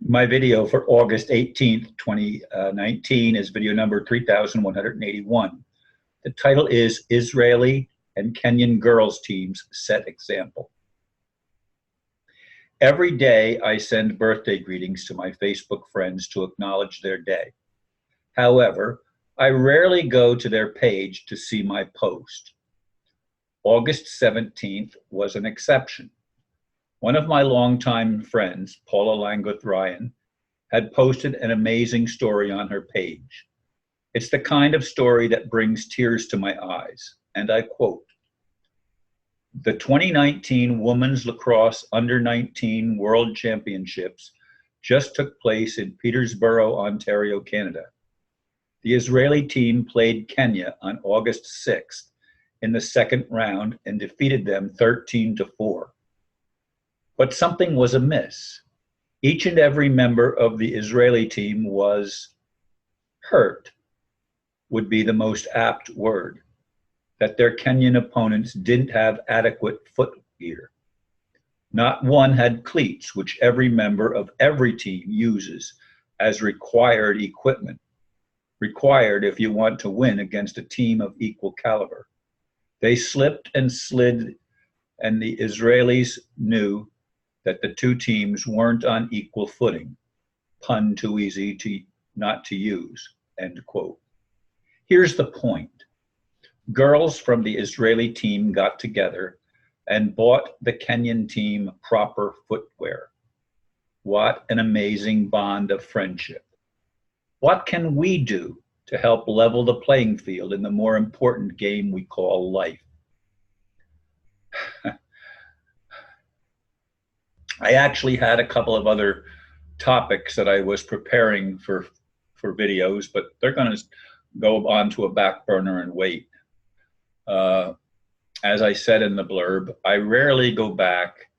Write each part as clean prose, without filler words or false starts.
My video for August 18th, 2019 is video number 3181. The title is Israeli and Kenyan Girls Teams Set Example. Every day I send birthday greetings to my Facebook friends to acknowledge their day. However, I rarely go to their page to see my post. August 17th was an exception. One of my longtime friends, Paula Langworth Ryan, had posted an amazing story on her page. It's the kind of story that brings tears to my eyes, and I quote, "The 2019 Women's Lacrosse Under-19 World Championships just took place in Peterborough, Ontario, Canada. The Israeli team played Kenya on August 6th in the second round and defeated them 13-4. But something was amiss. Each and every member of the Israeli team was hurt, would be the most apt word, that their Kenyan opponents didn't have adequate footgear. Not one had cleats, which every member of every team uses as required equipment, required if you want to win against a team of equal caliber. They slipped and slid, and the Israelis knew that the two teams weren't on equal footing. Pun too easy to not to use, end quote. Here's the point. Girls from the Israeli team got together and bought the Kenyan team proper footwear. What an amazing bond of friendship. What can we do to help level the playing field in the more important game we call life? I actually had a couple of other topics that I was preparing for videos, but they're going to go on to a back burner and wait. As I said in the blurb, I rarely go back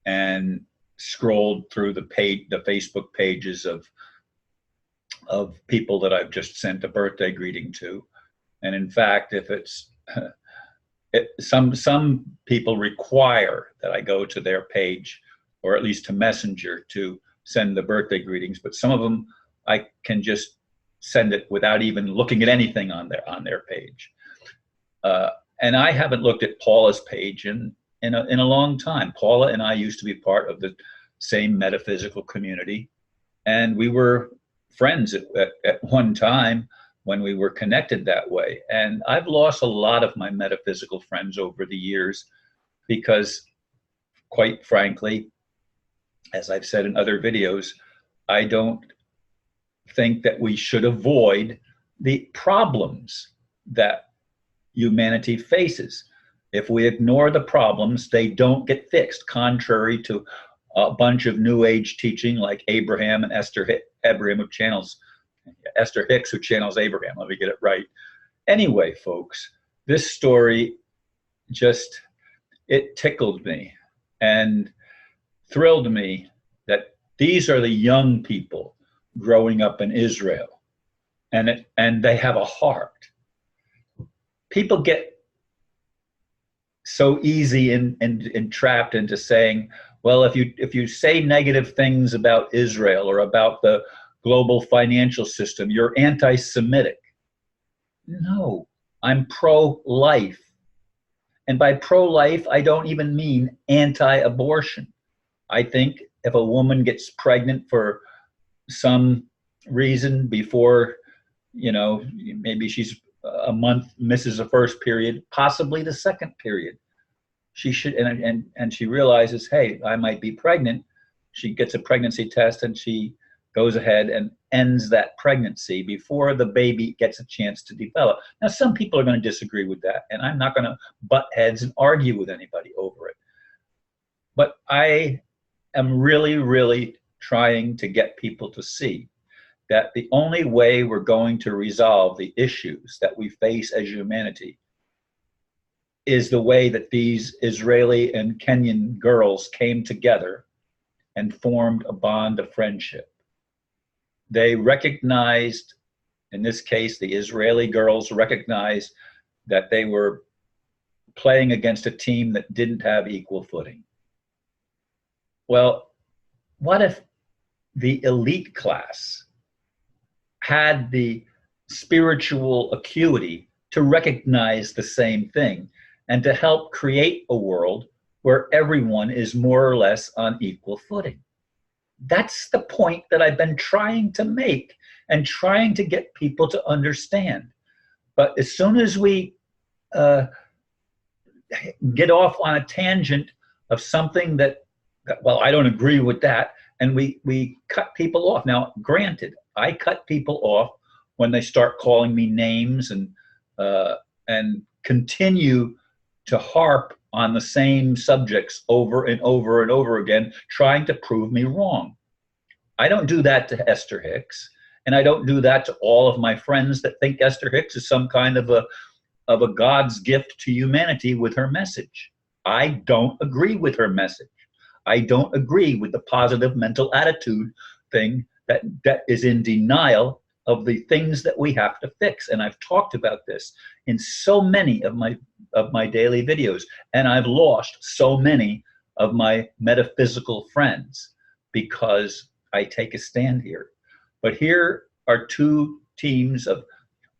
and scrolled through the Facebook pages of people that I've just sent a birthday greeting to. And in fact, if it's some people require that I go to their page, or at least to Messenger, to send the birthday greetings. But some of them I can just send it without even looking at anything on their page. And I haven't looked at Paula's page in a long time. Paula and I used to be part of the same metaphysical community, and we were friends at one time when we were connected that way. And I've lost a lot of my metaphysical friends over the years because, quite frankly, as I've said in other videos, I don't think that we should avoid the problems that humanity faces. If we ignore the problems, they don't get fixed, contrary to a bunch of New Age teaching like Abraham and Esther Hicks, who channels Abraham. Let me get it right. Anyway, folks, this story it tickled me and thrilled me that these are the young people growing up in Israel, and they have a heart. People get so easy and trapped into saying, well, if you say negative things about Israel or about the global financial system, you're anti-Semitic. No, I'm pro-life. And by pro-life, I don't even mean anti-abortion. I think if a woman gets pregnant for some reason before, maybe she's a month, misses the first period, possibly the second period, she should, and she realizes, hey, I might be pregnant. She gets a pregnancy test and she goes ahead and ends that pregnancy before the baby gets a chance to develop. Now, some people are going to disagree with that, and I'm not going to butt heads and argue with anybody over it. But I am really, really trying to get people to see that the only way we're going to resolve the issues that we face as humanity is the way that these Israeli and Kenyan girls came together and formed a bond of friendship. They recognized, in this case, the Israeli girls recognized that they were playing against a team that didn't have equal footing. Well, what if the elite class had the spiritual acuity to recognize the same thing and to help create a world where everyone is more or less on equal footing. That's the point that I've been trying to make and trying to get people to understand. But as soon as we get off on a tangent of something that, well, I don't agree with that, and we cut people off. Now, granted, I cut people off when they start calling me names and continue to harp on the same subjects over and over and over again, trying to prove me wrong. I don't do that to Esther Hicks, and I don't do that to all of my friends that think Esther Hicks is some kind of a God's gift to humanity with her message. I don't agree with her message. I don't agree with the positive mental attitude thing that is in denial of the things that we have to fix. And I've talked about this in so many of my daily videos, and I've lost so many of my metaphysical friends because I take a stand here. But here are two teams of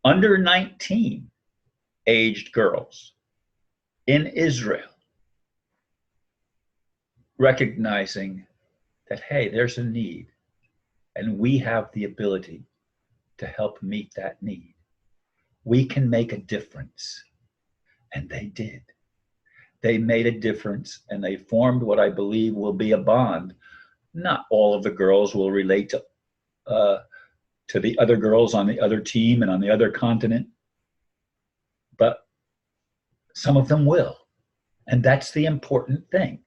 under 19 aged girls in Israel recognizing that, hey, there's a need, and we have the ability to help meet that need. We can make a difference. And they did. They made a difference, and they formed what I believe will be a bond. Not all of the girls will relate to the other girls on the other team and on the other continent, but some of them will. And that's the important thing.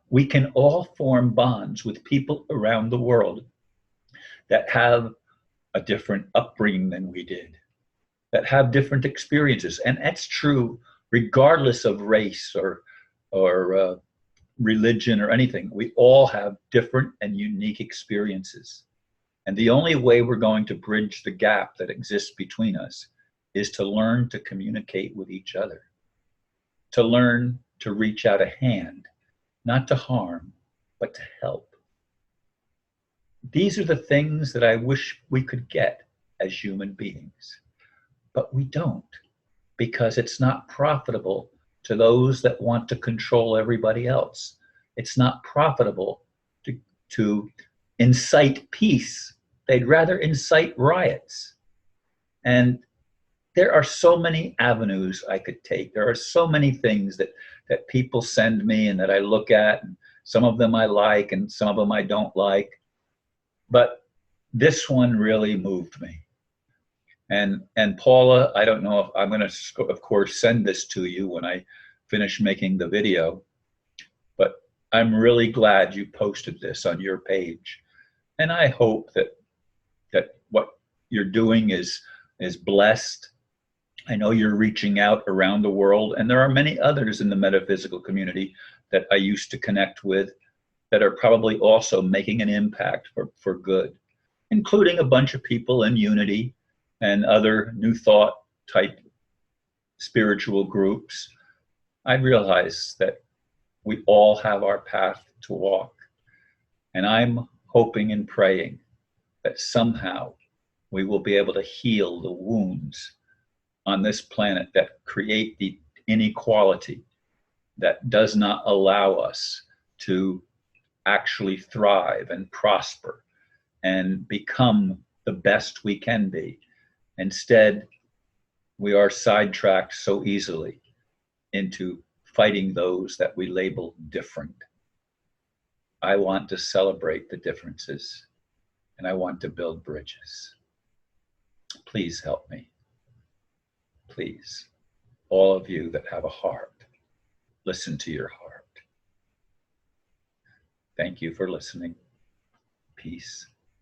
We can all form bonds with people around the world that have a different upbringing than we did, that have different experiences. And that's true regardless of race or religion or anything. We all have different and unique experiences. And the only way we're going to bridge the gap that exists between us is to learn to communicate with each other, to learn to reach out a hand, not to harm, but to help. These are the things that I wish we could get as human beings, but we don't, because it's not profitable to those that want to control everybody else. It's not profitable to incite peace. They'd rather incite riots. And there are so many avenues I could take. There are so many things that people send me and that I look at, and some of them I like and some of them I don't like. But this one really moved me. And Paula, I don't know if I'm going to, of course, send this to you when I finish making the video, but I'm really glad you posted this on your page. And I hope that what you're doing is blessed. I know you're reaching out around the world, and there are many others in the metaphysical community that I used to connect with that are probably also making an impact for good, including a bunch of people in Unity and other New Thought type spiritual groups. I realize that we all have our path to walk, and I'm hoping and praying that somehow we will be able to heal the wounds on this planet that create the inequality that does not allow us to actually thrive and prosper and become the best we can be. Instead, we are sidetracked so easily into fighting those that we label different. I want to celebrate the differences, and I want to build bridges. Please help me. Please, all of you that have a heart, listen to your heart. Thank you for listening. Peace.